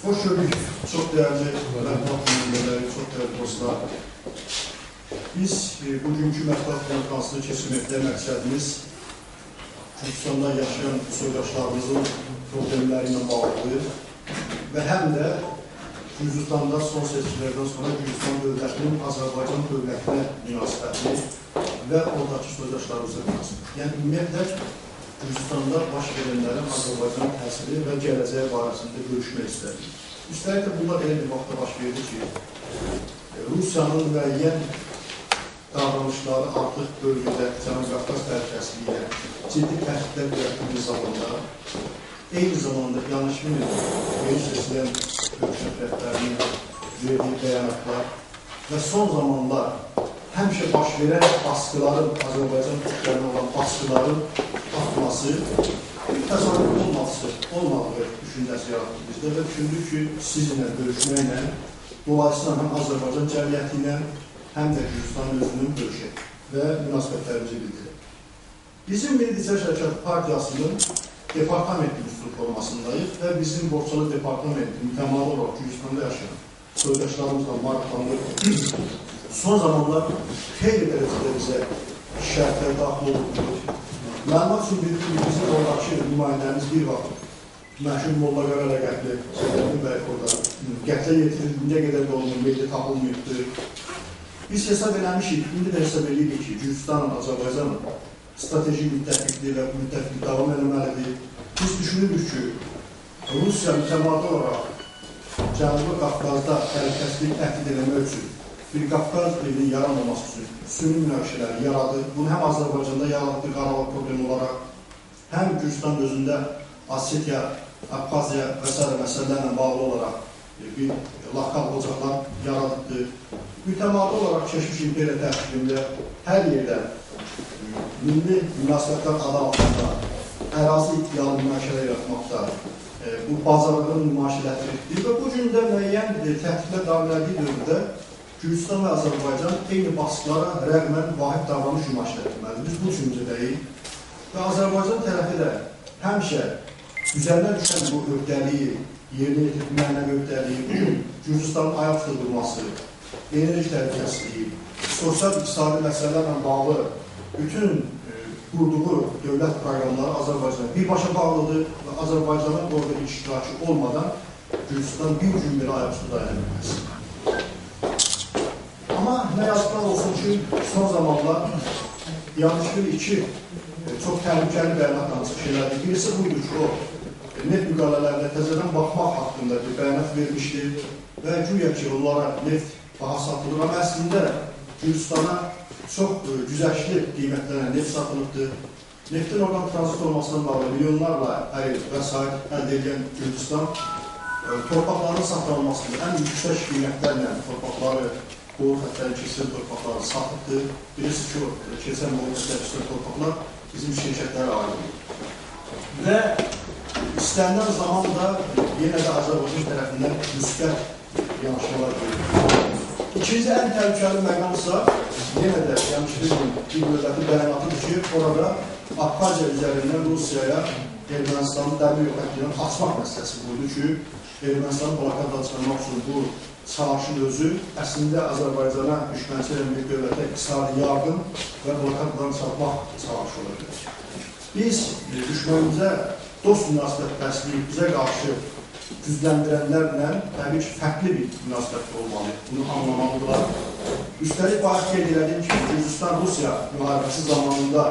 Hoş gördük. Çok değerli mətbuat nümayəndələri, çox değerli dostlar. Biz bugünkü mətbuat konferansını keçirməkdə məqsədimiz Gürcüstanda yaşayan soydaşlarımızın problemləri ilə bağlıdır və həm də Gürcüstanda son seçkilərdən sonra Gürcüstan dövlətinin Azərbaycan dövlətinə münasibətini və oradakı soydaşlarımızın münasibətini. Yəni, ümumiyyətlə, Gürcüstanda baş verənlərin Azərbaycan təsiri və gələcəyi barəsində görüşmək istədik. Üstəlik də bunlar elə bir vaxtda baş verdi ki, Rusiyanın müəyyən davranışları artıq bölgədə Cənubi Qafqaz təhlükəsizliyinə ciddi təhdidlər yaratdığı zamanda, eyni zamanda Yanişvili yeni seçilən hökumət rəhbərinin verdiyi bəyanatlar və son zamanlar həmişə baş verən baskıların, Azərbaycan türklərinə olan baskıların artması, təsadüf olmadığı düşüncəsi yaratdı bizdə və düşündük ki, sizinlə görüşməklə, dolayısıyla həm Azərbaycan cəmiyyəti ilə, həm də Gürcüstan özünün görüşək və münasibətlərimizi bildirir. Bizim Milli Hərəkat Partiyasının departamentinin formasındayıq və bizim Borçalı departamenti mütəmadi olaraq Gürcüstanda yaşayan soydaşlarımızla maraqlandırıq. Son zamanlar xeyli dərəcədə bizə şərtlər daxil olunur. Məlumat üçün bildik ki, bizim oradakı nümayəndəmiz bir vaxt məşhur Molla Qara rəqətli Sədəddin bəy orada qətlə yetirir, indiyə qədər də olunur, meyli tapılmayıbdır. Biz hesab eləmişik, indi də hesab edirik ki, Gürcüstanın, Azərbaycanın strateji müttəfiqliyi və müttəfiqliyi davam eləməlidir. Biz düşünürük ki, Rusiya mütəmadi olaraq Cənubi Qafqazda təhlükəsizlik təhdid eləmək üçün bir Qafqaz birliyi yaranmaması üçün sünni münaqişələri yaradı. Bunu həm Azərbaycanda yaradı Qarabağ problemi olaraq, həm Gürcüstan özündə Asetiya, Abxaziya və s. məsələlərlə bağlı olaraq bir lakal ocaqlar yaradıbdır. Mütəmadi olaraq keçmiş imperiya tərkibində hər yerdə milli münasibətlər adı altında ərazi iddialı münaqişələr yaratmaqda bu bazarlığın nümayişlətdirir və bu gün də müəyyən təhdidlər davam elədiyi dövrdə Gürcüstan və Azərbaycan eyni baskılara rəğmən vahid davranış nümayişlətdirməlidir. Biz bu düşüncədəyik və Azərbaycan tərəfi də həmişə üzərinə düşən bu öhdəliyi, yerinə yetirməklə öhdəliyi, Gürcüstanın ayaq üstə durması, enerji təhlükəsizliyi, sosial-iqtisadi məsələlərlə bağlı bütün qurduğu dövlət proqramları Azərbaycana birbaşa bağlıdır və Azərbaycanın orada iştirakı olmadan Gürcüstan bir gün belə ayaq üstə dayanılmaz. Amma nə yazıqlar olsun ki, son zamanlar Yanişvili 2 çox təhlükəli bəyanat danışıq şeylərdir. Birisi buydur ki, o neft müqavilələrində təzədən baxmaq haqqında bir bəyanat vermişdir və güya ki, onlara neft baha satılır. Amma əslində Gürcüstana çox güzəşli qiymətlərlə neft satılıbdır. Neftin oradan transit olmasından bağlı milyonlarla vəsait əldə edən Gürcüstan torpaqların saxlanılmasında ən yüksək qiymətlərlə torpaqları, boğul xətləri keçirən torpaqları satıbdır. Birisi ki, keçən boğul xətləri keçirən torpaqlar bizim şirkətlərə aiddir. Və istənilən zaman da yenə də Azərbaycan tərəfindən müsbət yanaşmalar görülür. İkinci ən təhlükəli məqamsa, yenə də Yanişvilinin bir dövləti bəyanatlıdır ki, orada Abxaziya üzərindən Rusiyaya Ermənistanın dəmir yol xəttindən açmaq məsələsi buydu ki, Ermənistanın blokadadan çıxarmaq üçün bu savaşın özü əslində Azərbaycana düşmənçi olan bir dövlətə iqtisadi yardım və blokadadan çıxarmaq savaşı olabilir. Biz düşmənimizə dost münasibət bəsləyib bizə qarşı gücləndirənlərlə təbii ki, fərqli bir münasibət olmalı, bunu anlamalıdırlar. Üstəlik, bayaq qeyd elədim ki, Gürcüstan-Rusiya müharibəsi zamanında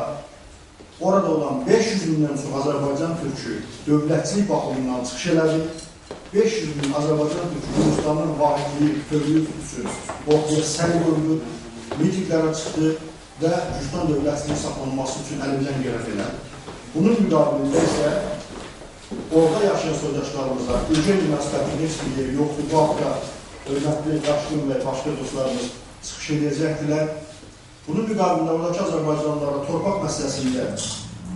orada olan 500 mindən çox Azərbaycan türkü dövlətçilik baxımından çıxış elədi. 500 min Azərbaycan türkü Gürcüstanın vahidliyi, tövlüyü üçün ortaya səy qoydu, mitinglərə çıxdı və Gürcüstan dövlətçiliyi saxlanması üçün əlimdən gələn elədi. Bunun müqabilində isə orada yaşayan soydaşlarımıza ülkə münasibətinin heç bir yeri yoxdur. Bu haqda hörmətli Daşqın və başqa dostlarımız çıxış edəcəkdirlər. Bunun müqabilində oradakı Azərbaycanlılara torpaq məsələsində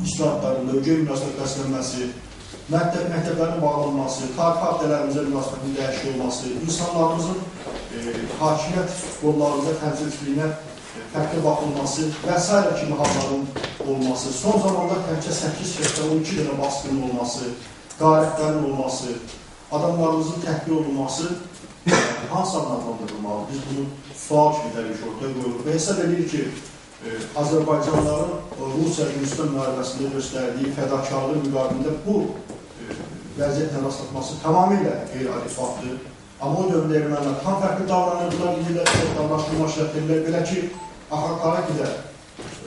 islahatlarında ülkə münasibət bəslənməsi, məktəblərin bağlanması, tarix abidələrimizə münasibətin dəyişik olması, insanlarımızın hakimiyyət qollarında təmsilçiliyinə fərqli baxılması və s. kimi halların olması, son zamanda təkcə 8 şəhətdə 12 dənə baskının olması, qarətlərin olması, adamlarımızın təhqir olunması hansı adlandırılmalı? Biz bunu sual kimi dəqiq ortaya qoyuruq və hesab edirik ki, Azərbaycanlıların Rusiya-Gürcistan müharibəsində göstərdiyi fədakarlıq müqabilində bu vəziyyətlə rastlatması tamamilə qeyri-adekvatdır. Amma o dövrdə ermənilər tam fərqli davranırdılar, indi də davranışdırma şərtlərlər belə ki, axar ki də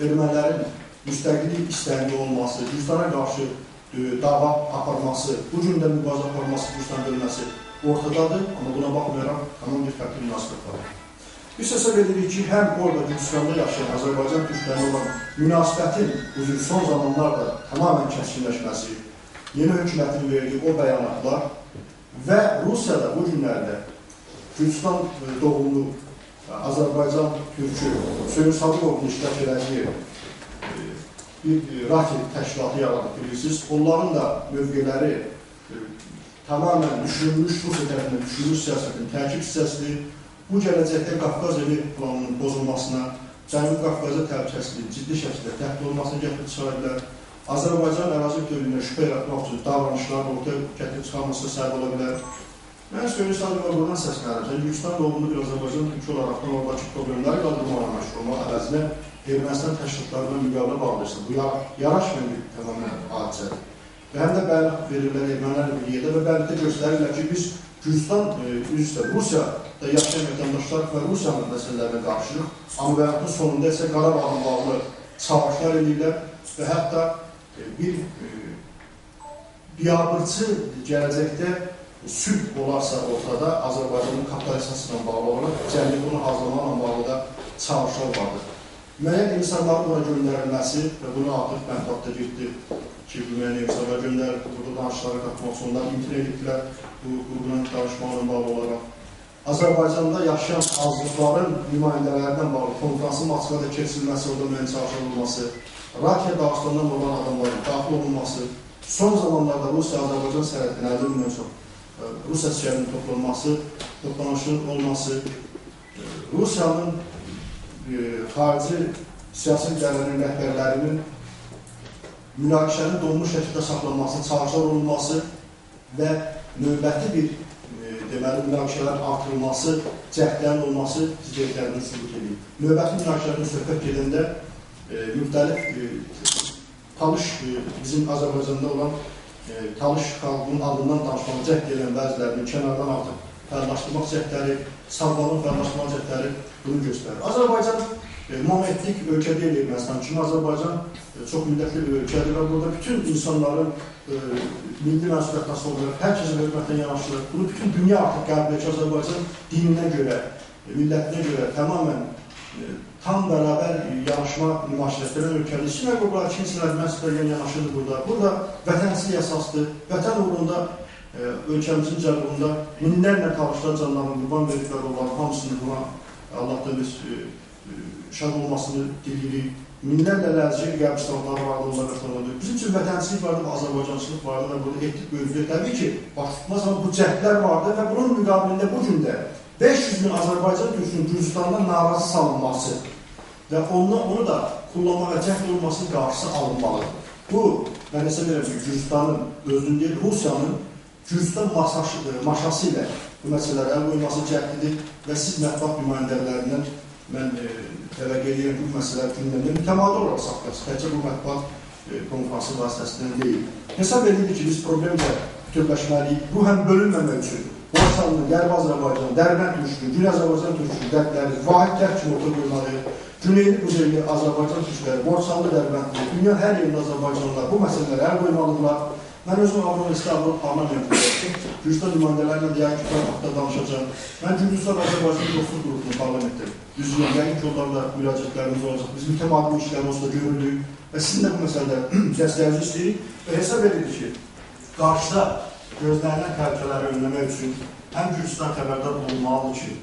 ermənilərin müstəqillik istəyində olması, Gürcistana qarşı dava aparması, bu gün də mübarizə aparması, Gürcistan bölməsi ortadadır, amma buna baxmayaraq tamam bir fərqli münasibət var. Biz hesab edirik ki, həm orada Gürcistanda yaşayan Azərbaycan türklərlə olan münasibətin uzun son zamanlarda tamamən kəskinləşməsi, yeni hökumətin verdiyi o bəyanatlar və Rusiyada bu günlərdə Gürcistan doğumlu Azərbaycan türkü Söyün Sadıqovun iştirak elədiyi bir raket təşkilatı yaradıb bilirsiniz. Onların da mövqeləri tamamən düşünülmüş, Rusiya tərəfindən düşünülmüş siyasətin tərkib hissəsidir. Bu gələcəkdə Qafqaz Evi planının pozulmasına, Cənubi Qafqaza təhlükəsizliyin ciddi şəkildə təhdid olmasına gətirib çıxara bilər. Azərbaycan ərazi bütövlüyünə şübhə yaratmaq üçün davranışların ortaya gətirib çıxarmasına səbəb ola bilər. Mən Söyün Sadıqova buradan səslənirəm. Gürcistan doğumlu bir Azərbaycan türkü olaraqdan oradakı problemləri qaldırmağa məşğul olmaq əvəzinə Ermənistan təşkilatlarına müqavilə bağlayırsa, bu yaraşmayan bir tamamən hadisədir. Və həm də bəyanat verirlər ermənilərlə bir yerdə və bəyanatda göstərirlər ki, biz Gürcistan, Rusiyada yaşayan vətəndaşlar və Rusiyanın məsələlərinə qarşıyıq. Amma bəyanatın sonunda isə Qarabağla bağlı savaşlar edirlər və hətta bir biabırçı gələcəkdə sülh olarsa ortada Azərbaycanın kapitalizasıyla bağlı olaraq cəmiyyət onu hazırlamaqla bağlı da çalışlar vardır. Müəyyən insanların bura göndərilməsi və bunu artıq mətbuatda getdi ki, müəyyən insanlar göndərilib, burada danışıqlara qatmaq üçün onlar imtina ediblər bu qrubuna danışmaqla bağlı olaraq. Azərbaycanda yaşayan azlıqların nümayəndələrindən bağlı konferansın Moskvada keçirilməsi, orada müəyyən çalışılması, Rakiya Dağıstandan olan adamların daxil olunması, son zamanlarda Rusiya-Azərbaycan sərhədinin 50 mindən çox Rusiya şəhərinin toplanışının olması, Rusiyanın xarici siyasi idarənin rəhbərlərinin münaqişənin donmuş şəkildə saxlanması, çalışlar olunması və növbəti bir münaqişələrin artırılması, cəhdlərin olması izləyicilərinin sübut edir. Növbəti münaqişələrin söhbət gedəndə müxtəlif Talış, bizim Azərbaycanda olan Talış xalqının adından danışmalı cəhd edən bəzilərinin kənardan artıq fərqləşdirmək cəhdləri, Sabvalın fərqləşdirmək cəhdləri bunu göstərir. Azərbaycan momentlik ölkə deyil Ermənistan kimi, Azərbaycan çox millətli bir ölkədir və burada bütün insanların milli məsuliyyətdən sonra hər kəsin hökumətdən yanaşılır. Bunu bütün dünya artıq qəbul edir ki, Azərbaycan dininə görə, millətinə görə tamamən tam bərabər yanaşma mübaşirətlərən ölkədir. Sinə qurbalar kimsələr məhsullarla yanaşırdı burada. Burada vətənçilik əsasdır. Vətən uğrunda ölkəmizin cəlbunda minlərlə talışlar canlarını qurban verdikləri olan hamısını buna Allah'tan biz şad olmasını dilirik. Minlərlə ləzgi qəbristanları vardı, onlar vətəndadır. Bizim üçün vətənçilik vardı, Azərbaycancılıq vardı və burada etnik bölgüdə təbii ki, baş tutmaz ama bu cəhdlər vardı və bunun müqabilində bu gündə 500 min Azərbaycan türkünün Gürcistandan narazı salınması və onu da kullanma və cəhd olmasının qarşısı alınmalıdır. Bu, mən hesab edirəm ki, Gürcistanın özünün deyil, Rusiyanın Gürcistan maşası ilə bu məsələlərə əl qoyması cəhdidir və siz mətbuat nümayəndələrindən mən təvəqqə edirəm ki, bu məsələlər gündəmdə mütəmadi olaraq saxlayasın. Təkcə bu mətbuat konferansın vasitəsindən deyil. Hesab edilir ki, biz problemlə bütövləşməliyik. Bu həm bölünməmək üçün Borçalı'nın, Qərb Azərbaycan, Dərbənd türkü, Gün Azərbaycan türkü, dərdləri, vahid tərk kimi orta qoymalıyıq. Güneyli, Quzeyli Azərbaycan türkləri, Borçalı, Dərbəndli, dünya hər yerində Azərbaycanlılar bu məsələlərə əl qoymalıdırlar. Mən özüm Avropa parlamentində Gürcistan nümayəndələrlə deyək ki, haqda danışacağım. Mən Gürcistan Azərbaycan dostluq qrupunun parlamentdir. Düzgün, yəqin ki, onlarla müraciətlərimiz olacaq. Biz mütəmadi işlər olsa görüldük və sizin də bu məsələdə dəstəyinizi istəyirik və hesab edirik ki, qarşıda gözlənilən təhlükələri önləmək üçün həm Gürcistan xəbərdar olmalıdır ki,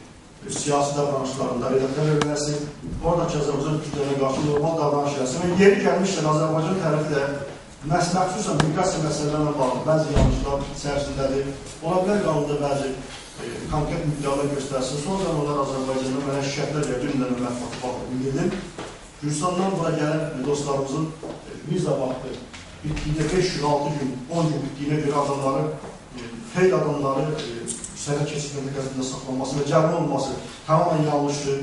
siyasi davranışlarında redaktor öyrənəsin, oradakı Azərbaycan türklərə qarşı normal davranış eləsin və yeri gəlmişdən Azərbaycan tərəfi də məxsusən miqrasiya məsələlərlə bağlı bəzi yanlışlar içərisindədir. Ola bilər qanunda bəzi konkret müddəalar göstərsin. Sonra onlar Azərbaycanda mənə şikayətlər və gündən mətbuatı baxıb bildirdim. Gürcistandan bura gələn dostlarımızın viza vaxtı bitdiyinə 5 gün, 6 gün, 10 gün bitdiyinə görə adamları xeyli adamları sənəd keçirməndə qəzetində saxlanması və cəbr olması tamamen yanlışdır.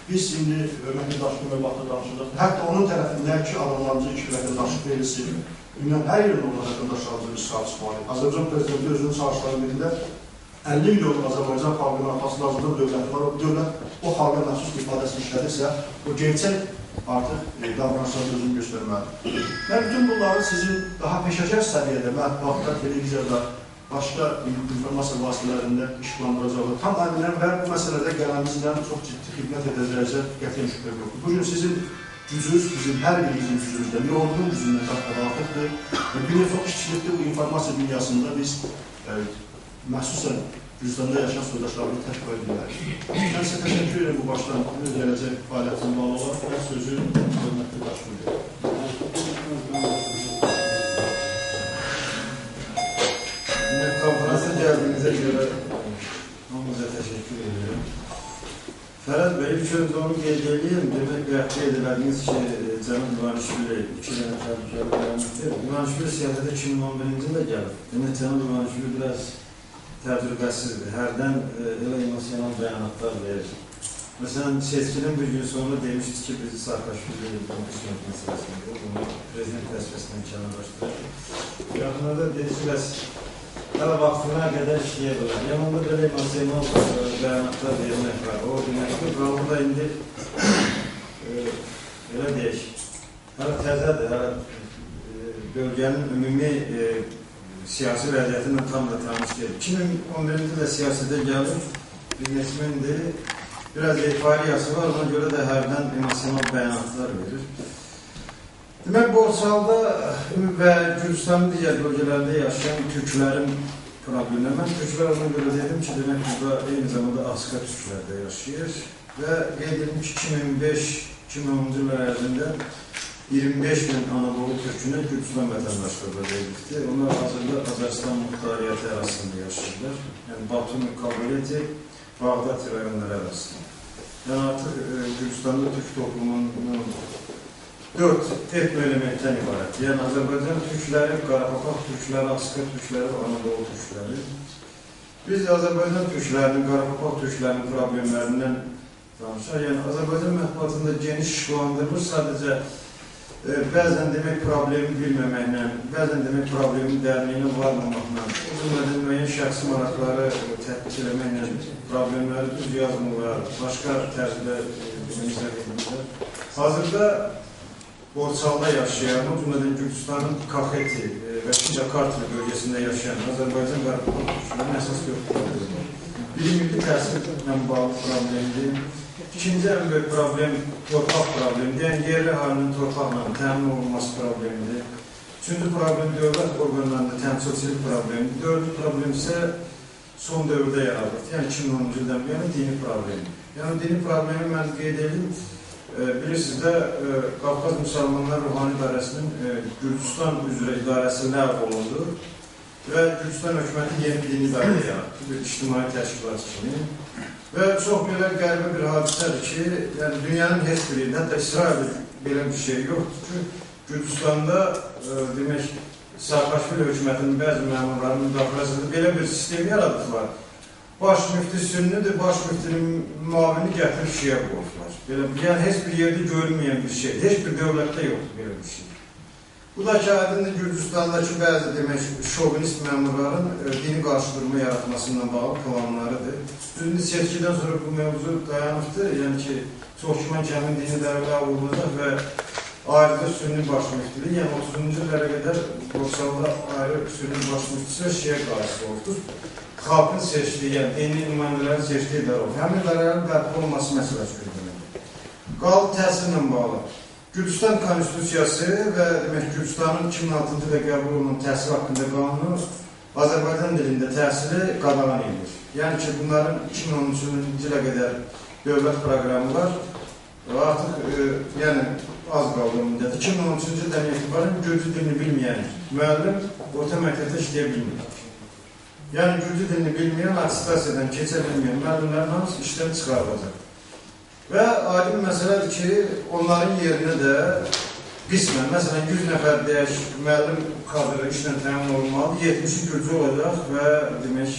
Biz indi vətəndaşlıq və vaxtda danışırıq. Hətta onun tərəfindəki adamlarımıza iki vətəndaşlıq verilsin. Dünyanın hər yerində olan vətəndaşlarımıza biz sahib çıxmalıyıq. Azərbaycan Prezidenti özünün çağrışları birində 50 milyon Azərbaycan xalqının arxasında azadlığı dövləti var. O dövlət o xalqa məxsus ifadəsini işlədirsə, o gerçək artıq davranışlarını özünü göstərməlidir. Mən bütün bunları sizin daha peşəkar səviyyədə, mətbuatda, televiziyada, başqa informasiya vasitələrində işlandıracaqlar. Tam əminəm və bu məsələdə qələmimizdən çox ciddi xidmət edəcəyəcə qətiyyən şübhə yoxdur. Bugün sizin gücünüz, bizim hər birimizin gücümüzdən, bir ordunun gücündən qat-qat artıqdır. Bir növ çox kiçilikdə bu informasiya dünyasında biz məhsusən Gürcüstanda yaşayan soydaşlarını təkrar edilərik. Mən sizə təşəkkür edirəm bu başdan gələcək fəaliyyətin bağlı olaraq və sözü hörmətli başını verir. Konferansa geldiğinize göre hamımıza teşekkür ediyorum. Ferhat Bey, ilk önce onu geldiğim demek rəhbər edildiğiniz Cənab Divanişvili 2 tane təbrikləri beğenmiştir. Divanişvili siyasete 2011-ci ildə gəlib. Demək, Cənab Divanişvili biraz təcrübəsizdir. Hərdən elə emosional bəyanatlar verir. Məsələn, seçkinin bir gün sonra demişdi ki, bizi Saakashvili komisyon meseləsində bunu prezident vəzifəsindən kənarlaşdırır. Yaxınlarda deyilsiniz, hələ vaxtına qədər işləyə bilər. Yanında belə emosional bəyanatlar vermək var. O deməkdir, qalında indi elə deyək, hələ təzədir, hələ bölgənin ümumi siyasi vəziyyətinlə tam da tanış deyil. 2011-ci ildə siyasətə gəlib, biznesmendir, biraz eyfariyası var, ona görə də hərdən emosional bəyanatlar verir. Demək, Borçalda və Gürcüstanın digər bölgələrində yaşayan türklərin problemləri. Mən türklər ona görə dedim ki, demək, burada eyni zamanda Asqa türklər də yaşayır və qeyd edim ki, 2005-2010-cu illər ərzində 25 min Anadolu türkünə Gürcüstan vətəndaşlığı verildi. Onlar hazırda Azərbaycan muxtariyyəti arasında yaşayırlar. Yəni, Batumi, Kabuleti, Bağdat rayonları arasında. Yəni, artıq Gürcüstanda türk toplumunun 4 etno elementdən ibarət. Yəni, Azərbaycan türkləri, Qarabağ türkləri, Asqa türkləri və Anadolu türkləri. Biz Azərbaycan türklərinin, Qarabağ türklərinin problemlərindən danışaq. Yəni, Azərbaycan mətbuatında geniş işlandırılır. Sadəcə bəzən demək problemi bilməməklə, bəzən demək problemin dərinliyinə varmamaqla, o cümlədən müəyyən şəxsi maraqları tətbiq eləməklə problemləri düz yazmırlar, başqa tərzdə izah edilirlər. Hazırda Borçalda yaşayan, o cümlədən Gürcüstanın Kaxeti və Şincakartli bölgəsində yaşayan Azərbaycan Qarabağ türklərinin əsas dörd problemi var. Biri milli təhsillə bağlı problemdir. İkinci ən böyük problem torpaq problemidir. Yəni, yerli halinin torpaqla təmin olunması problemidir. Üçüncü problem dövlət orqanlarında təmsilçilik problemidir. Dördüncü problem isə son dövrdə yaradılır. Yəni, 2010-cu ildən yəni dini problemi. Yəni, dini problemi mən qeyd edim. Bilirsiniz də, Qafqaz Müsəlmanlar Ruhani İdarəsinin Gürcüstan üzrə idarəsi ləğv olundu və Gürcüstan hökuməti yeni dini idarə yaratdı, bir ictimai təşkilat kimi. Və çox belə qəribə bir hadisədir ki, yəni dünyanın heç birində, hətta İsrail belə bir şey yoxdur ki, Gürcüstanda demək, Saakashvili hökumətinin bəzi məmurlarının müdaxiləsində belə bir sistem yaradıblar. Baş müfti sünnidir, baş müftinin müavini gətirib şiyə qoyurlar. Yəni, heç bir yerdə görünməyən bir şey, heç bir dövlətdə yoxdur belə bir şey. Bu da ki, aydındır Gürcüstandakı bəzi demək, şovinist məmurların dini qarşıdurma yaratmasından bağlı planlarıdır. Düzdür, seçkidən sonra bu mövzu dayanıbdır. Yəni ki, Çoxkiman kəmin dini dərvə olunacaq və ayrıca sünni baş müftiliyi, yəni 30-cu illərə qədər Borçalda ayrı sünni baş müftisi və şiə qarşısı oldur. Xalqın seçdiyi, yəni dini nümayəndələrin seçdiyi idara olur. Həmin idarələrin bərpa olması məsələsi gündəmdir. Qaldı təhsillə bağlı. Gürcüstan Konstitusiyası və demək, Gürcüstanın 2006-cı ildə qəbul olunan təhsil haqqında qanunu Azərbaycan dilində təhsili qadağan edilir. Yəni ki, bunların 2013-cü ilə qədər dövlət proqramı var və artıq yəni, az qaldığı müddət. 2013-cü ildən etibarən Gürcü dilini bilməyən müəllim orta məktəbdə işləyə bilmir. Yəni, Gürcü dilini bilməyən, attestasiyadan keçə bilməyən müəllimlərin hamısı işdən çıxarılacaq. Və aydın məsələdir ki, onların yerinə də qismən, məsələn 100 nəfər deyək, müəllim kadrı işlə təmin olunmalı, 70'i Gürcü olacaq və demək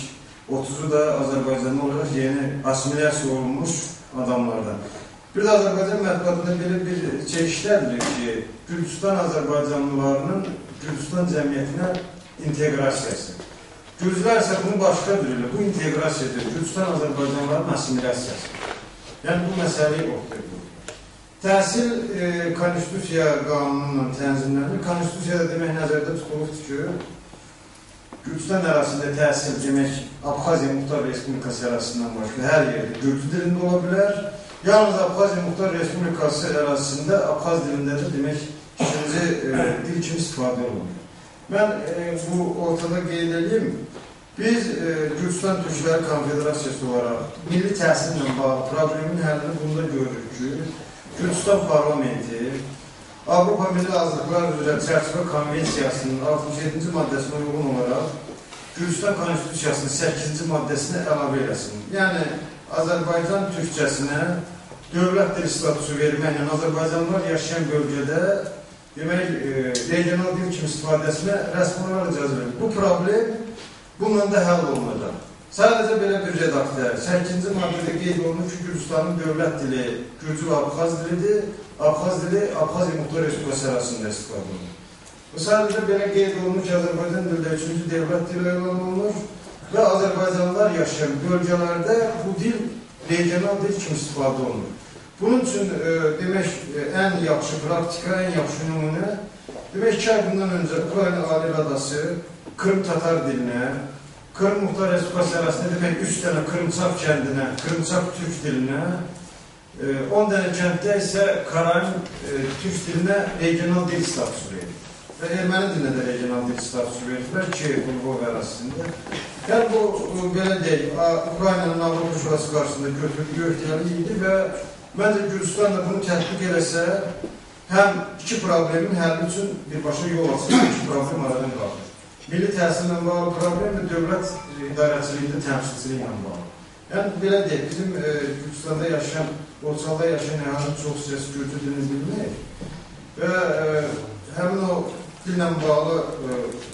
30'u da Azərbaycanlı olaraq yeni asimilyasiya olunmuş adamlardan. Bir də Azərbaycan mətbuatında belə bir işlədilir ki, Gürcistan Azərbaycanlılarının Gürcistan cəmiyyətinə inteqrasiyası. Gürcülər isə bunu başqa dürülür, bu inteqrasiyadır, Gürcistan Azərbaycanlıların asimilyasiyası. Yəni bu məsələyi ortaya qoyur. Təhsil konstitusiya qanununla tənzimlənir. Konstitusiyada demək nəzərdə tutulubdur ki, Gürcistan ərazisində təhsil demək Abxaziya Muxtar Respublikası ərazisindən başqa hər yerdə Gürcü dilində ola bilər. Yalnız Abxaziya Muxtar Respublikası ərazisində Abxaz dilində də demək ikinci dil kimi istifadə olunur. Mən bu ortada qeyd edeyim. Biz Gürcistan Türkləri Konfederasiyası olaraq milli təhsillə bağlı problemin həllini bunda görürük ki, Gürcistan Parlamenti Avropa Milli Azlıqlar üzrə Çərçivə Konvensiyasının 67-ci maddəsinə uyğun olaraq Gürcistan Konstitusiyasının 8-ci maddəsinə əlavə eləsin. Yəni, Azərbaycan türkçəsinə dövlət dil statusu verməklə Azərbaycanlılar yaşayan bölgədə demək, regional dil kimi istifadəsinə rəsmi olaraq icazə verilir. Bu problem bununla da həll olunacaq. Sadəcə belə bir redaktör, 8-ci maddədə qeyd olunur ki, Gürcistanın dövlət dili Gürcü və Abxaz dilidir, Abxaz dili Abxaziya Muxtar Respublikası arasında istifadə olunur. Bu sadəcə belə qeyd olunur ki, Azərbaycan dildə 3-cü dövlət dili elan olunur və Azərbaycanlılar yaşayan bölgələrdə bu dil regional dil kimi istifadə olunur. Bunun üçün demək, ən yaxşı praktika, ən yaxşı nümunə, demək, 2 ay bundan öncə Ukrayna Ali Radası Krım Tatar dilinə, Krım Muxtar Respublikası arasında demək 3 dənə Krımçak kəndinə, Krımçak Türk dilinə, 10 dənə kənddə isə Karaym Türk dilinə regional dil statusu verir. Və erməni dilinə də regional dil statusu verirlər ki, bu ərazisində. Yəni bu, belə deyək, Ukraynanın Avropa Şurası qarşısında götürülü öhdəliyi idi və məncə Gürcistan da bunu tətbiq eləsə, həm iki problemin həlli üçün birbaşa yol açır, iki problem aradan qalır. Milli təhsillə bağlı problem və dövlət idarəçiliyində təmsilçiliyi ilə bağlı. Yəni, belə deyək, bizim Gürcistanda yaşayan, Borçalda yaşayan əhalinin çox hissəsi Gürcü dilini bilmək və həmin o dillə bağlı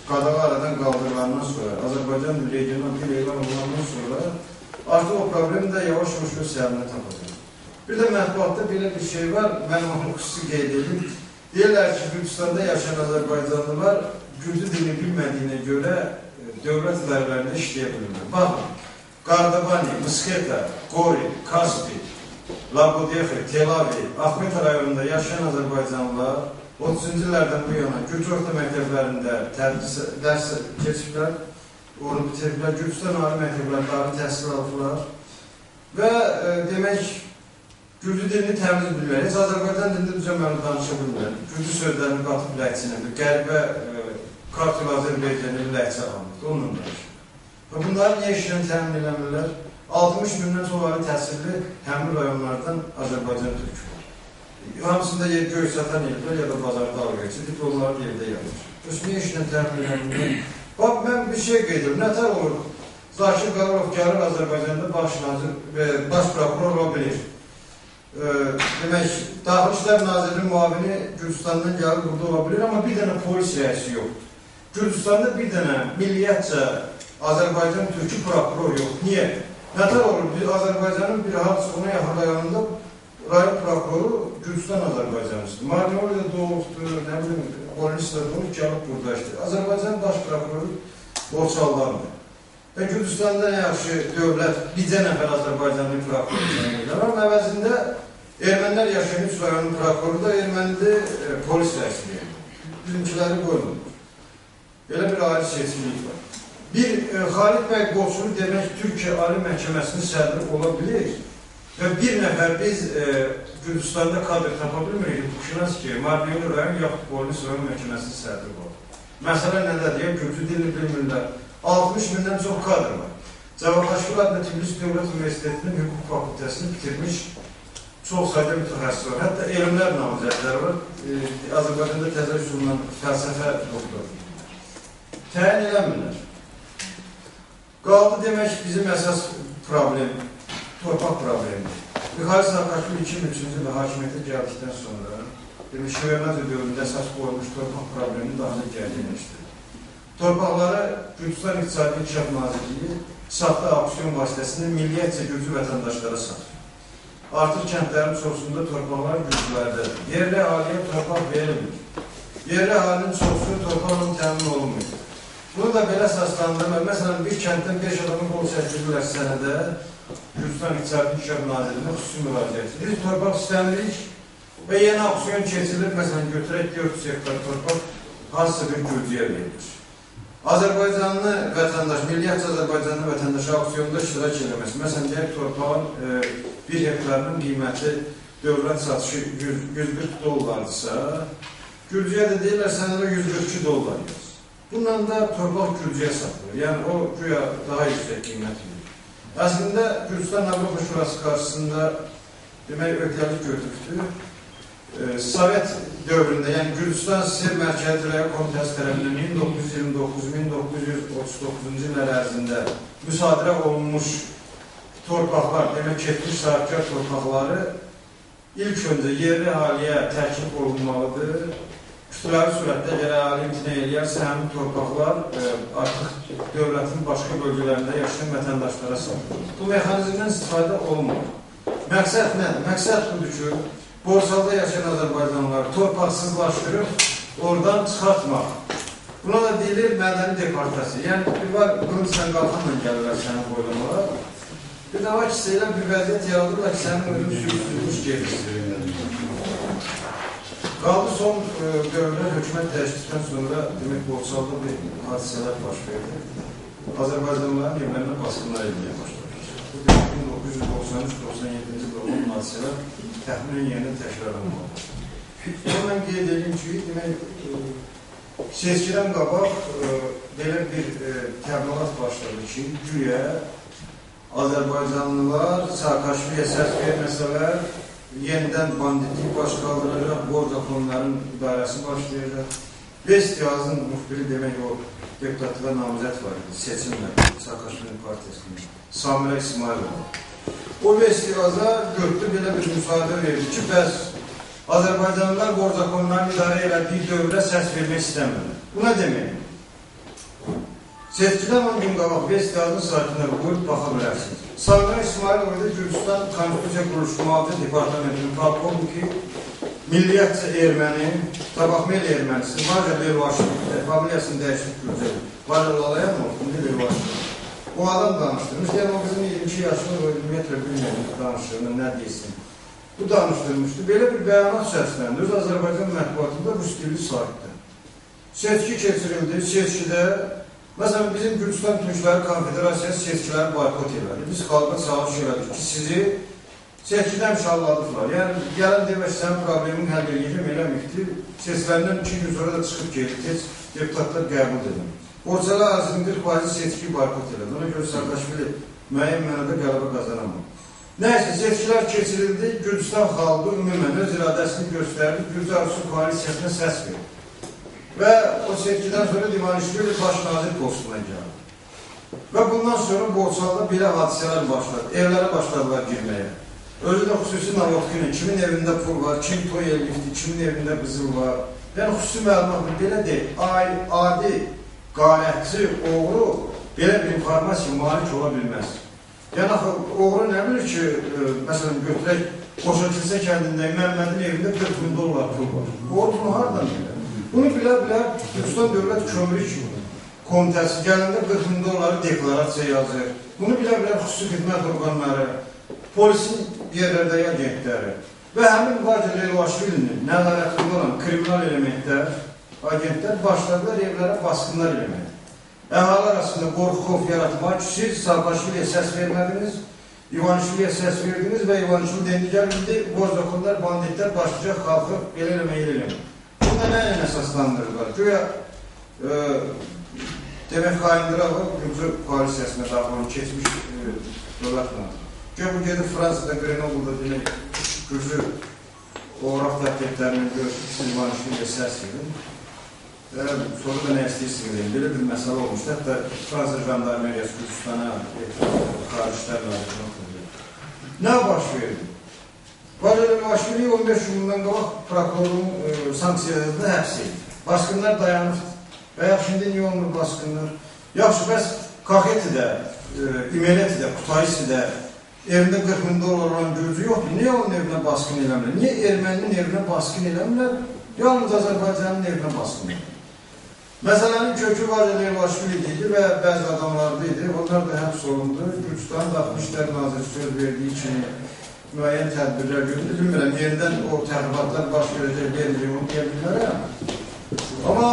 qadağa aradan qaldırılandan sonra, Azərbaycan dili regional dil elan olandan sonra artıq o problem də yavaş-yavaş öz səhəlinə tapacaq. Bir də mətbuatda belə bir şey var, mən onu xüsusi qeyd edim. Deyirlər ki, Gürcistanda yaşayan Azərbaycanlılar Gürcü dilini bilmədiyinə görə dövlət idarələrində işləyə bilirlər. Baxın, Qardabani, Mısketa, Qori, Kaspi, Labudexi, Telavi, Axmet rayonunda yaşayan Azərbaycanlılar 30-cu illərdən bu yana Gürcü orta məktəblərində dərs keçiblər, onu bitiriblər, Gürcistan ali məktəblərində təhsil aldılar və demək, Gürcü dilini təmiz bilmək, heç Azərbaycan dilində düzəməli danışa bilmək, Gürcü sözlərini qatıb ləhçinədir, qəribə Kartul Azərbaycanlı ləhçə alınır, onunla danışır. Və bunları niyə işləyən təmin eləmirlər? 60 mindən çoxları təhsilli həmin rayonlardan Azərbaycan türkü var. Hamısında yer göy satan yerlər ya da bazarda algıçı, diplomları yerdə yanır. Bəs niyə işləyən təmin eləmirlər? Bax, mən bir şey qeyd edirəm, nətər olur? Zakir Qarabov gəlir Azərbaycanda baş prokuror ola bilir. Demək, Daxili İşlər Nazirinin müavini Gürcistandan gəlib burada ola bilir, amma bir dənə polis rəisi yoxdur. Gürcistanda bir dənə milliyyətcə Azərbaycan türkü prokuror yox. Niyə? Nətər olur? Azərbaycanın bir hadisi ona yaxın rayonunda rayon prokuroru Gürcistan Azərbaycanlısı. Marmorda doğubdur, nə bilim, polislə doğub, gəlib burada işdir. Azərbaycan baş prokuroru Borçaldandır. Və Gürcistanda nə yaxşı dövlət bircə nəfər Azərbaycanlı prokuroru edir. Amma əvəzində ermənilər yaşayan 3 rayonun prokuroru da ermənili polis rəisliyi. Bizimkiləri qoyulur. Belə bir ayrı seçkilik var. Bir, Xalid bəy Qoçulu demək Türkiyə Ali Məhkəməsinin sədri ola bilir və bir nəfər biz Gürcistanda kadr tapa bilmirik, düşünəz ki, Mardiyonu rayon yaxud Polis rayon məhkəməsinin sədri var. Məsələ nədə deyək, Gürcü dilini bilmirlər. 60 mindən çox kadr var. Cavadlaşqıl adına Tbilisi Dövlət Universitetinin hüquq fakültəsini bitirmiş çox sayda mütəxəssis var. Hətta elmlər namizədləri var. Azərbaycanda təzə üsulla fəlsəfə doktoru. Təyin eləmirlər. Qaldı demək bizim əsas problem, torpaq problemidir. Mixail Saakashvili 2003-cü ildə hakimiyyətə gəldikdən sonra Şevərnazı dövründə əsas qoyulmuş torpaq problemini daxil gərginləşdi. Torpaqları Gürcüstan İqtisadi İnkişaf Nazirliyi saxta aksiyon vasitəsində milliyyətcə Gürcü vətəndaşlara satır. Artıq kəndlərin çoxsunda torpaqlar Gürcülərdədir. Yerli əhaliyə torpaq verilmir. Yerli əhalinin çoxsu torpaqla təmin olunmur. Bunu da belə əsaslandırmır. Məsələn, bir kənddən 5 adamın qol çəkdirirlər sənədə Gürcüstan İqtisadi İnkişaf Nazirliyinə xüsusi müraciət. Biz torpaq istəmirik və yeni aksiyon keçirilir. Məsələn, götürək 400 hektar torpaq hansısa bir Gürcüyə verilir. Azərbaycanlı vətəndaş, milliyyətcə Azərbaycanlı vətəndaş aksiyonda iştirak edilməsi. Məsələn, deyək, torpağın 1 hektarının qiyməti dövlət satışı 140 dollardırsa, Gürcüyə də deyirlər, sənədə 142 dollar yaz. Bundan da torpaq Gürcüyə satılır. Yəni, o güya daha yüksək qiymət verir. Əslində, Gürcüstan Avropa Şurası qarşısında demək, öhdəlik götürübdür. Sovet dövründə, yəni Gürcüstan Siyasi Mərkəzi İcra Komitəsi tərəfindən 1929-1939-cu illər ərzində müsadirə olunmuş torpaqlar, demək, keçmiş sahibkar torpaqları ilk öncə yerli əhaliyə təkib olunmalıdır. Kütləvi surətdə əgər əhali imtina eləyərsə, həmin torpaqlar artıq dövlətin başqa bölgələrində yaşayan vətəndaşlara satılır. Bu mexanizmdən istifadə olunmur. Məqsəd nədir? Məqsəd budur ki, borsalda yaşayan Azərbaycanlıları torpaqsızlaşdırıb, oradan çıxartmaq. Buna da deyilir mədəni deportasiya. Yəni, bir var, qılınçla qalxanla gəlirlər sənin boylamalar. Bir də var ki, istəyirlər bir vəziyyət yaradırlar ki, sənin ölüm sürüsülmüş gedir. Qaldı son dövrdə hökumət dəyişdikdən sonra demək, borsalda bir hadisələr baş verdi. Azərbaycanlıların evlərinə baskınlar edilməyə başladı. Bu 1993-97-ci ildə olan hadisələr təxminən yeni təkrarlanmalıdır. Sonra mən qeyd edeyim ki, demək, seçkidən qabaq belə bir təbliğat başladı ki, güya Azərbaycanlılar Saakashviliyə səs verməsələr, yenidən banditlik baş qaldıracaq, borc aklonların idarəsi başlayacaq. Vestiyazın müxbiri demək, o deputatlığa namizət var idi, seçimlə, Saakashvili partiyasının, Samirə İsmailova. O vestiyaza gördü, belə bir müsaade verdi ki, bəs Azərbaycanlılar borc aklonların idarə elədiyi dövrə səs vermək istəmirlər. Bu nə demək? Seçkidən 10 gün qabaq vestiyazın sakinləri qoyub baxa bilərsiniz. Samirə İsmailova Gürcüstan Konstitusiya Quruluşu Mühafizə Departamentinin polkovniki, milliyyətcə erməni, Tabaqmel ermənisi, Vaca Belvaşlı, familiyasını dəyişdik Gürcüyə. Vaca Lalayan olsun, Belvaşlı. O adam danışdırmış, yəni o bizim 22 yaşında ümumiyyətlə bilməyək danışdığını, nə deyilsin. Bu danışdırmışdı. Belə bir bəyanat səsləndi. Öz Azərbaycan mətbuatında bu stilli sahibdir. Seçki keçirildi, seçkidə məsələn, bizim Gürcüstan Türkləri Konfederasiyası seçkiləri boykot elədi. Biz xalqa çağırış elədik ki, sizi seçkidən şalladıqlar. Yəni, gələn demək, sənin problemin həll edəcəm, eləməkdir. Seçkilərindən 2 gün sonra da çıxıb gedir, heç deputatlar qəbul edin. Borçalı arzının 40% seçki boykot elədi. Ona görə Saakashvili müəyyən mənada qələbə qazanamam. Nəysə, seçkilər keçirildi, Gürcüstan xalqı ümumən öz iradəsini göstərdi, Gürcü Arzusu koalisiyasına səs verdi. Və o seçkidən sonra Divanişvili baş nazir postuna gəldi. Və bundan sonra Borçalıda belə hadisələr başladı. Evlərə başladılar girməyə. Özü də xüsusi Navotkinin, kimin evində pul var, kim toy elifdir, kimin evində qızıl var. Yəni, xüsusi məlumatlı belə deyil. Adi, qarətçi, oğru belə bir informasiya malik ola bilməz. Yəni, oğru nə bilir ki, məsələn, götürək, Qoşakilsə kəndində Məmmədin evində 40 bin dollar pul var. Oğru bunu haradan bilir? Bunu bilə-bilə Gürcüstan Dövlət Kömürlük Komitəsi gələndə 40 bin dolları deklarasiya yazır. Bunu bilə-bilə xüsusi xidmət orqanları, polisin yerlərdə agentləri və həmin Vaca Belvaşvilinin nəzarətində olan kriminal agentlər başladılar evlərə baskınlar eləmək. Əhali arasında qorxu, xof yaratmaq ki, siz Saakashviliyə səs vermədiniz, İvanişviliyə səs verdiniz və İvanişvili dendi gəlindi, borc okullar, banditlər başlayacaq, qalxıb, belə eləmək, elə eləmək. Bunda nə ilə əsaslandırırlar? Güya, demək, Xaindirava Gürcü koalisiyasına daxil olan keçmiş dövlət naziri. Güya, bu gedib Fransada, Grenoble'da demək, Gürcü oğraq tədqiqlərinin görüşü ki, siz İvanişviliyə səs verin. Sonra da nə istəyirsiniz edin. Belə bir məsələ olmuşdu. Hətta Fransa jandarmeriyası Gürcüstana xariclər nazirliyi. Nə baş verdi? Başvili 15 yılından qabaq prokurorun sanksiyalarında həbs edir. Baskınlar dayanıbdır. Və yaxşı, şimdi niyə olmur baskınlar? Yaxşı, bəs Kaxetidə, İmeletidə, Kutayisidə evində 40 min dolar olan gözü yoxdur. Niyə onun evinə baskın eləmirlər? Niyə erməninin evinə baskın eləmirlər? Yalnız Azərbaycanın evinə baskın eləmirlər. Məsələnin kökü Başvili idi və bəzi adamlarda idi. Onlar da həbs olundu. Gürcistan Daxili İşlər Naziri söz verdiyi kimi müəyyən tədbirlər gördü. Bilmirəm, yerindən o təxribatlar baş verəcək, verməyəcək, onu deyə bilmərəm. Amma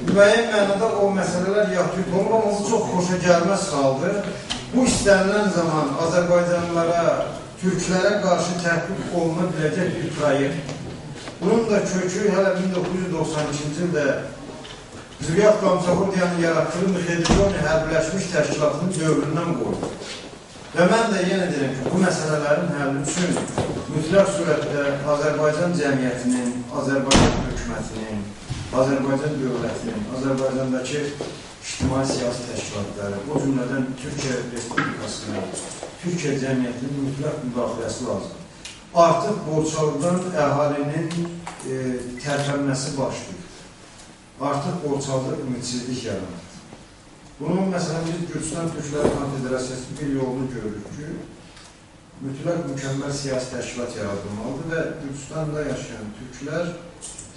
müəyyən mənada o məsələlər yatıb olmur, amma onu çox xoşa gəlməz saldı. Bu istənilən zaman Azərbaycanlılara, türklərə qarşı tətbiq oluna biləcək bir proyekt. Bunun da kökü hələ 1992-ci ildə Züriyat Qamsaqurdiyanın yaratdığı Mixediyoni hərbiləşmiş təşkilatının dövründən qoydu. Və mən də yenə deyirəm ki, bu məsələlərin həlli üçün mütləq surətdə Azərbaycan cəmiyyətinin, Azərbaycan hökumətinin, Azərbaycan dövlətinin, Azərbaycandakı ictimai siyasi təşkilatları, o cümlədən Türkiyə Respublikasının, Türkiyə cəmiyyətinin mütləq müdaxiləsi lazım. Artıq Borçalıdan əhalinin tərpənməsi başlayır. Artıq Borçalıda ümidsizlik yaranır. Bunun məsələn biz Gürcistan Türkləri Konfederasiyası bir yolunu görürük ki, mütləq mükəmməl siyasi təşkilat yaradılmalıdır və Gürcistanda yaşayan türklər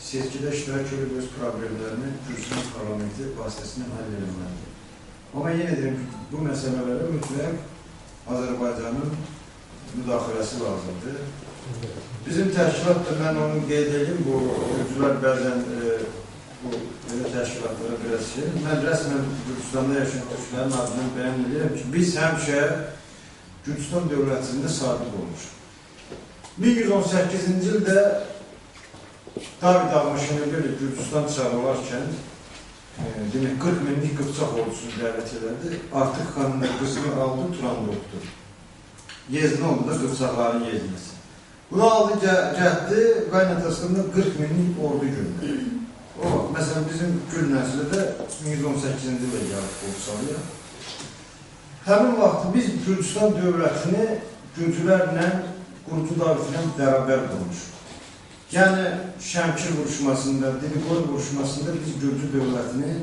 seçkidə iştirak edib öz problemlərini Gürcistan parlamenti vasitəsilə həll edilməlidir. Amma yenə deyim ki, bu məsələlərə mütləq Azərbaycanın müdaxiləsi lazımdır. Bizim təşkilat da, mən onu qeyd edeyim, bu türklər bəzən bu belə təşkilatlara biraz şey. Mən rəsmən Gürcistanda yaşayan türklərin adını bəyan edirəm ki, biz həmişə Gürcistan dövlətçiliyində sabit olmuşuq. 1118-ci ildə David Ağmışını belə Gürcistan çağırılarkən 40 minlik Qıpçaq ordusunu dəvət edildi. Artıq xanımlar qızını aldı, Turanda oxudu. Yezni oldu da Qıpçaqların yeznisi. Bunu aldı, gəldi, qaynatasında 40 minlik ordu göndərdi. O, məsələn, bizim Gül nəsli də 1118-ci ildə gəlib Borçalıya. Həmin vaxtı biz Gürcistan dövlətini Gürcülərlə, Qurucu Davidlə bərabər qurmuşuq. Yəni, Şəmkir vuruşmasında, Diliqor vuruşmasında biz Gürcü dövlətini,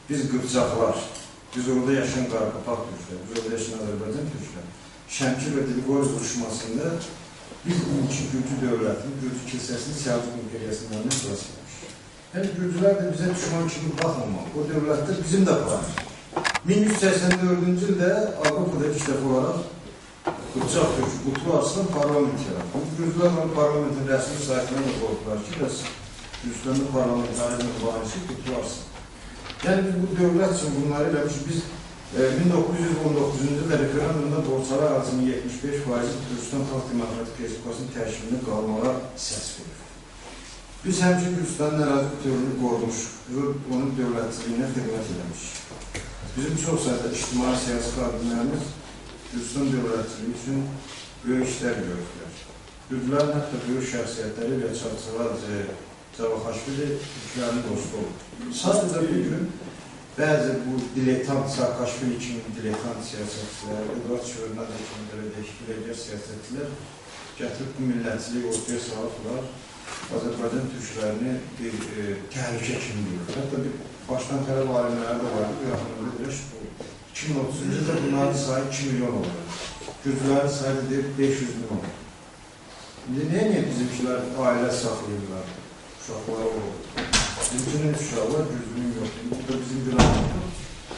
biz Qıpçaqlar, biz orada yaşayan Qarqapaq türklər, biz orada yaşayan Azərbaycan türklər, Şəmkir və Diliqor vuruşmasında biz iki Gürcü dövlətini, Gürcü kilsəsini Səlcuq imperiyasından xilas etmişik. Yəni, Gürcülər də bizə düşman kimi baxmamalı. O dövlətdə bizim də payımız. 1184-cü ildə Avropada ilk dəfə olaraq Qıpçaq türkü Qutlu Arslan parlament yaratdı. Gürcülər onu parlamentin rəsmi saytına da qoydular ki, Gürcüstanda parlamentarizmin banisi Qutlu Arslan. Yəni, biz bu dövlət üçün bunları eləmiş, biz 1919-cu ildə referendumda Borçalı ərazinin 75% Gürcistan Xalq Demokratik Respublikasının təşkilini qalmağa səs verir. Biz həmçin Gürcistanın ərazi bütövlüyünü qorumuşuq, biz onun dövlətçiliyinə xidmət eləmişik. Bizim çox sayıda ictimai siyasi qadınlarımız Gürcistan dövlətçiliyi üçün böyük işlər görürlər. Gürcülərin hətta böyük şəxsiyyətləri və Çavcıvadze, Cavaxaşvili Türklərin dostu olur. Sadəcə bir gün bəzi bu diletant, Saakashvili kimi diletant siyasətçilər, Edvard Şörnada kimi belə değişikliklər siyasətçilər gətirib bu millətçiliyi ortaya salıblar. Azərbaycan türklərini bir təhlükə kimi görür. Hətta bir başdan tələb alimləri də var, bu yaxınlıqda deyir, 2030-cu ildə bunların sayı 2 milyon olur. Gürcülərin sayı da deyir 500 milyon olur. İndi niyə bizimkilər ailə saxlayırlar, uşaqları olur? Bizimkinin uşaqlar, Gürcünün yoxdur. Bu da bizim günahımızdır.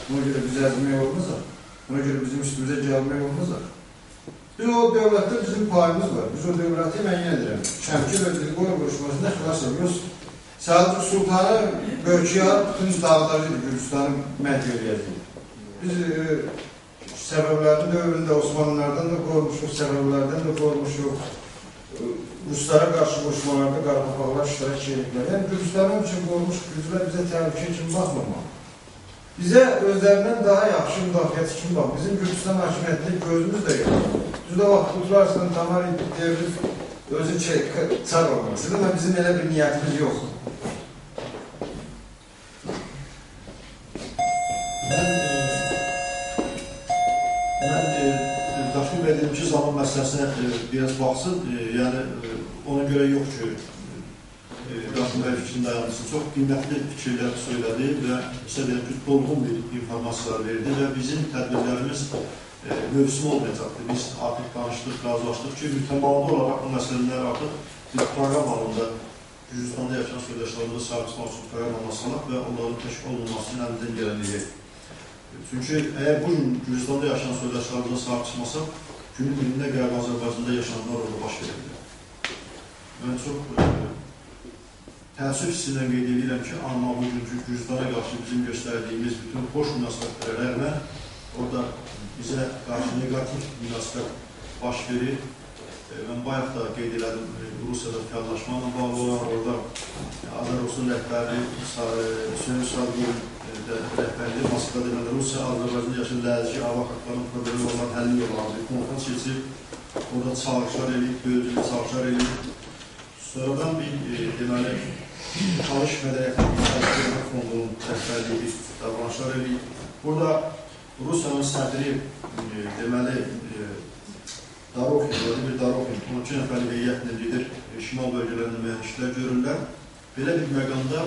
Buna görə biz əzmək olmazaq, buna görə bizim üstümüzə gəlmək olmazaq. Biz o dövlətdə bizim payımız var. Biz o dövləti müəyyən edirəm. Şəmkir və Diliqor vuruşmasında xilas ediyoruz. Səlcuq Sultanı Bölkiyar bütün dağlarıydı, Gürcistanın mədəliyyəti. Biz səbəblərin dövründə Osmanlılardan da qormuşuq, səbəblərdən də qormuşuq. Ruslara qarşı qoşmalarda Qarabağlar iştirak ediblər. Yəni, Gürcistanın üçün qormuş Gürcülər bizə təhlükə kimi baxmamalı. Bizə özlərindən daha yaxşı müdafiəçi kimi bax. Bizim Gürcistan hakimiyyətində gözümüz də yox. Düzdə vaxt tutularsın, tamar devrif, özü çar olmasıdır və bizim elə bir niyyətimiz yoxdur. Mən təklif edirəm ki, zaman məsələsinə biraz baxsın. Yəni, ona görə yox ki, Qasım bəy fikrini dayandırsın. Çox qiymətli fikirlər söylədi və sizə deyəm ki, dolğun bir informasiyalar verdi və bizim tədbirlərimiz mövsüm olmayacaqdır. Biz artıq danışdıq, razılaşdıq ki, mütəmadi olaraq bu məsələlər artıq bir proqram halında Gürcüstanda yaşayan soydaşlarımızı sahibçimək üçün proqram salaq və onların təşkil olunmasının əlindən gələnliyi. Çünki əgər bugün Gürcüstanda yaşayan soydaşlarımıza sahib çıxmasaq, günün birində qərb Azərbaycanda yaşayanlar orada baş verir. Mən çox təəssüf hissindən qeyd edirəm ki, amma bugünkü Gürcüstana qarşı bizim göstərdiyimiz bütün xoş münasibətlərə rəğmən orada bizə qarşı negativ münasibət baş verir. Mən bayaq da qeyd elədim, Rusiyada fəallaşmaqla bağlı olan orada Azərbaycan rəhbəri Hüseyin Sarıqın rəhbərliyi Moskvada deməli Rusiya, Azərbaycanda yaşayan ləzgi, hava haqqlarının problemi olan həlli olan bir konfrans keçib, orada çağırışlar eləyib, bölgəli çağırışlar eləyib. Sonradan bir deməli Talış Mədəniyyəti Fondunun rəhbərliyi bir davranışlar eləyib. Burada Rusiyanın sədri deməli Daroxin, 12 nəfərli heyətlə gedir, şimal bölgələrində müəyyən işlər görürlər. Belə bir məqamda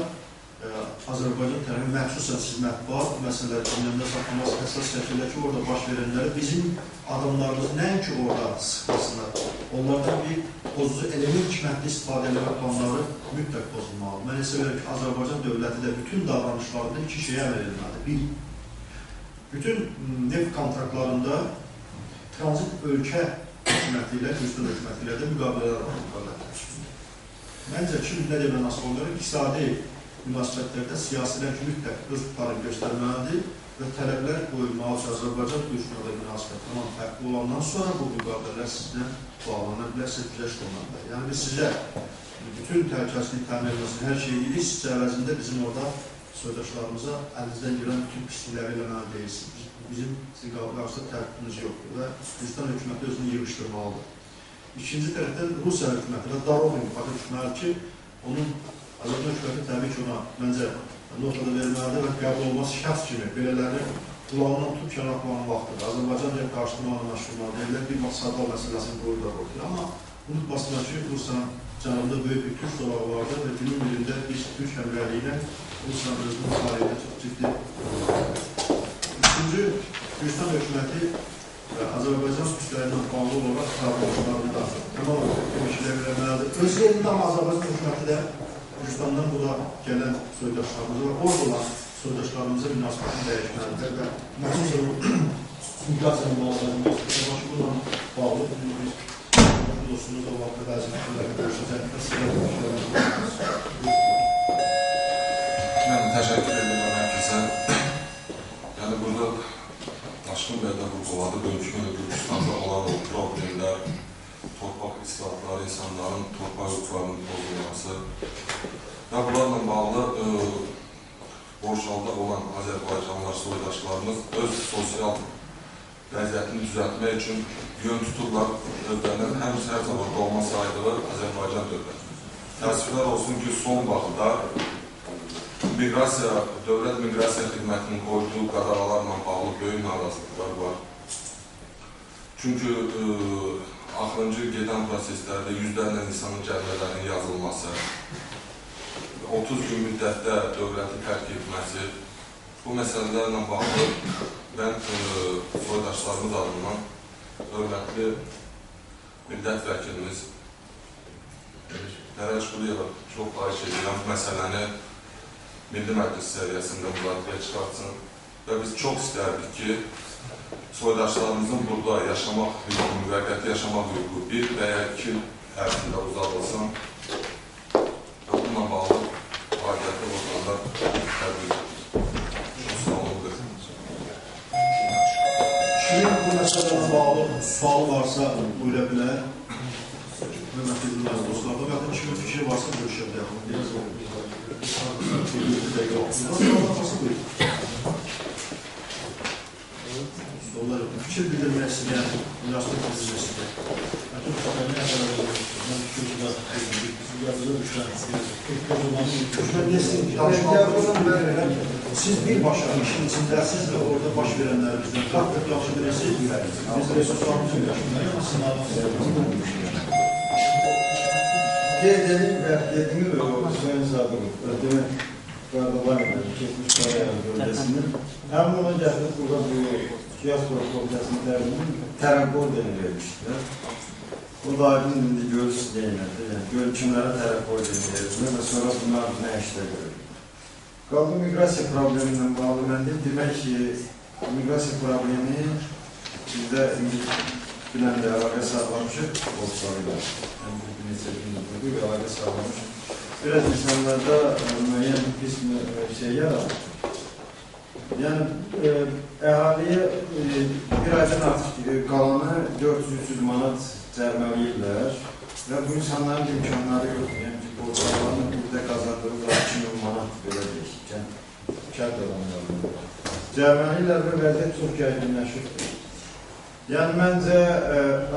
Azərbaycan tərəfi məxsusən siz mətbuat məsələləri gündəmdə saxlaması əsas şəkildə ki, orada baş verənləri bizim adamlarımız nəinki orada sıxmasınlar, onlardan bir pozucu element hikmətli istifadə eləmə planları mütləq pozulmalıdır. Mən isə verirəm ki, Azərbaycan dövləti də bütün davranışlarında iki şeyə əməl edilməlidir. Bütün neft kontraktlarında tranzit ölkə hökuməti ilə, Gürcüstan hökuməti ilə də müqavilələr var. Məncə ki, nə demək nasıl olur? İqtisadi münasibətlərdə siyasilər ki, mütləq öz tutarını göstərməlidir və tələblər qoyulmalı ki, Azərbaycan Gürcüstanda münasibət tamam fərqli olandan sonra bu müqavilələr sizlə bağlana bilər, sirkləş oluna bilər. Yəni biz sizə bütün təhlükəsizlik təmin edilməsini hər şey edirik, sizcə əvəzində bizim orada soydaşlarımıza əlinizdən gələn bütün pislikləri eləməli deyirsiniz. Bizim qarşısında tərkibimiz yoxdur və Gürcüstan hökuməti özünü yığışdırmalıdır. İkinci tərəfdən Rusiya hökuməti və Daroxin hökuməti ki, onun Azərbaycan hökuməti təbii ki, ona məncə notada verməlidir və qəbul olmaz şəxs kimi belələri qulağından tutub kənar qoyan vaxtıdır. Azərbaycan qarşılamalı məşğullar deyirlər, bir vaxt Sadal məsələsini qoyurlar ortaya. Amma unutmasınlar ki, Rusiyanın cənubunda böyük bir türk zolağı vardır və günün birində biz türk həmrəliyi ilə Rusiyanın özünün tarihində çox ciddi. Üçüncü, Gürcüstan hökuməti Azərbaycan türklərindən bağlı olaraq davranışlarında tamam işlər verməlidir. Öz yerində amma Azərbaycan hökuməti də Gürcüstandan buna gələn soydaşlarımıza və orada olan soydaşlarımıza münasibətini dəyişməlidir və məxsusən miqrasiyanın bağlı bağlı dostumuz da vaxtda bəzi fikirlərini görüşəcək. Mən təşəkkür edirəm herkese. Yəni burada Aşkın bəydə vurguladı, bölgü Gürcüstanda olan o problemlər, torpaq islahatları, insanların torpaq hüquqlarının pozulması və bunlarla bağlı Borçalda olan Azərbaycanlılar, soydaşlarımız öz sosial vəziyyətini düzəltmək üçün yön tuturlar dövlətlərin hər zaman doğma saydığı Azərbaycan dövləti. Təəssüflər olsun ki, son vaxtda Dövlət Miqrasiya Xidmətinin qoyduğu qadağalarla bağlı böyük narazılıqlar var. Çünki axırıncı gedən proseslərdə yüzlərlə insanın cəlbələrinin yazılması, 30 gün müddətdə dövləti tərk etməsi, bu məsələlərlə bağlı mən soydaşlarımız adından hörmətli millət vəkilimiz Nərəş Quliyeva çox xahiş edirəm məsələni Milli Məclis səviyyəsində müzakirəyə çıxartsın və biz çox istərdik ki, soydaşlarımızın burada yaşamaq hüququ, müvəqqəti yaşamaq hüququ 1 və ya 2 ərzində uzadılsın və bununla bağlı aidiyyətli orqanlar tədbir edir. Çox sağ olun. Kimin bu məsələlərlə bağlı sualı varsa buyura bilər. Hörmətli dinləyiciler dostlar, və kimin fikri varsa görüşə bilər. Fikir bildirmək istəyən münasibət bildirməsində bütün xəbərli əvvələ mən fikirdə yazılı düşən siz birbaşa işin içindəsiz və orada baş verənləri bizdən qalqıb yaxşı bir Birincisi, biz resurslarımızın yaşındayız ama sınavımız. Dediğim ve dediğim gibi o Sayın Sadık, demek Qardaban keçmiş Qarayaz bölgesinin hem ona gətirib burada bu Kiyaspor Komitəsinin tərəqqi ordeni vermişdilər. Bu da aydın indi göl sistemlərdir, yəni göl kimlərə tərəqqi ordeni verildi və sonra bunlar nə işlə görülür. Qaldı miqrasiya problemi ilə bağlı mən deyim, demək ki, miqrasiya problemi bizdə biləndə əlaqə sağlamışıq, olsalar. Bir əlaqə sağlamış. Biraz insanlarda müəyyən bir pis şey yaradır. Yəni, əhaliyə bir aydan artıq qalanı 400-300 manat cərməliyirlər və bu insanların imkanları yoxdur. Yəni ki, borçlarının burada qazandığı 2000 manat belə deyək, kənd adamlarında. Cərməliyirlər və vəziyyət çox gərginləşirdir. Yəni, məncə,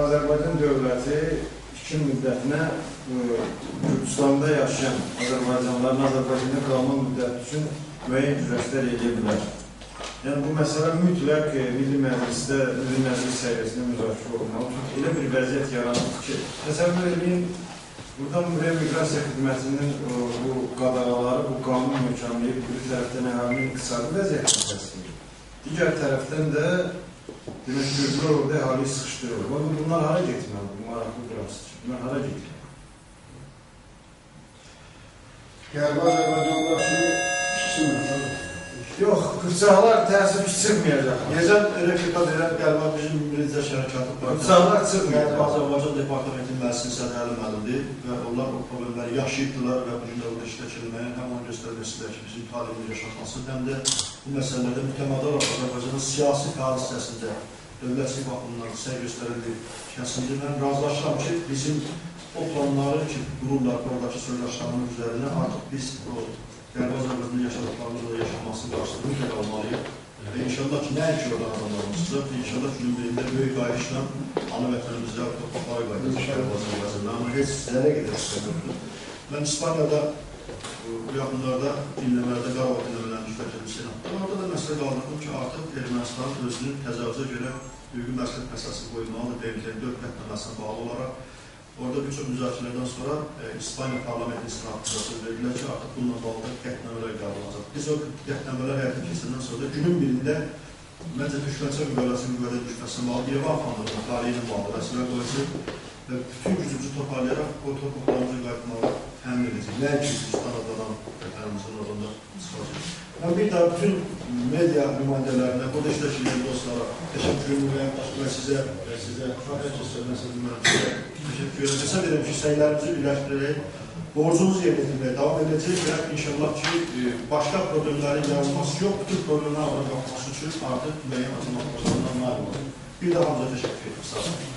Azərbaycan dövləti 2 müddətinə Gürcüstanda yaşayan Azərbaycanlıların Azərbaycanda qalma müddəti üçün müəyyən güzəştlər edə bilər. Yəni, bu məsələ mütləq Milli Məclisdə, Milli Məclis səviyyəsində müzakirə olmalı. Elə bir vəziyyət yaranır ki, təsəvvür edin, buradan buraya miqrasiya xidmətinin bu qadağaları, bu qanun möhkəmləyib, bir tərəfdən əhalinin iqtisadi vəziyyətini təsdiqləyir. Digər tərəfdən də demək, Gürcülər orada əhaliyi sıxışdırır. Bunlar hara getməli? Bu maraqlı burasıdır. Bunlar hara getməli? Qərbi Azərbaycanlılar kimi kiçilmir. Yox, qırsaqlar təəssüf ki, çıxmayacaq. Necən rekruta verən qəlbə bizim Mürizə Şərəkatı Qırsaqlar çıxmayacaq. Azərbaycan Departamentinin müəssisinin sədəli müəllimdir və onlar o problemləri yaşayıbdılar və bu gün orada işləkilməyə həm onu göstərməsidir ki, bizim talibimiz yaşatması, həm də bu məsələlərdə mütəmadi olaraq Azərbaycanın siyasi fəal hissəsində dövlətçilik baxımından səy göstərildiyi kəsindir. Mən razılaşıram ki, bizim o planları ki, qururlar, oradakı soydaşlarının üzərinə artıq biz o Qərbi Azərbaycanın yaşadıqlarımızla yaşamasını qarşısında mütləq almalıyıq. Və inşallah ki, nəyə ki, oradan adamlarımızdır, inşallah günün birində böyük qayışla ana vətənimizdə toplaqlara qayıdacaq Qərbi Azərbaycandan. Amma heç sizlərə qədər istəmirdim. Mən İspaniyada bu yaxınlarda dinləmələrdə, Qarabağ dinləmələrini işləkədim senatda. Orada da məsələ qaldırdım ki, artıq Ermənistan özünün təcavüzə görə hüquqi məsləhət məsələsi qoyulmalıdır, BMT-nin 4 qətnəməsinə bağlı olaraq. Orada bir çox müzakirələrdən sonra İspaniya parlamentin istinafında söz verdilər ki, artıq bununla bağlı qətnəmələr qəbullanacaq. Biz o qətnəmələr həyata keçindən sonra da günün birində məncə düşmənçə müqaviləsinin müqavilə düşməsi bağlı Yevan xanlığının tarihi ilə bağlı rəsmlər qoyulsun və bütün gücümüzü toparlayaraq o torpaqlarımızı qayıtmağa həmin edəcək. Nə ki, Gürcistan adlanan vətənimizin orada çıxacaq. Mən bir daha bütün media nümayəndələrinə, burada işləkiləyən dostlara təşəkkürümü və sizə teşekkür ederim. Hesab edirəm ki, səylərimizi birləşdirərək borcumuzu yerinə yetirməyə davam edəcək və inşallah ki, başqa problemlərin yaranması yox, bütün problemlərin aradan qalxması üçün artıq müəyyən atılmaq programlarından nail olur. Bir daha hamıza təşəkkür edirəm. Sağ olun.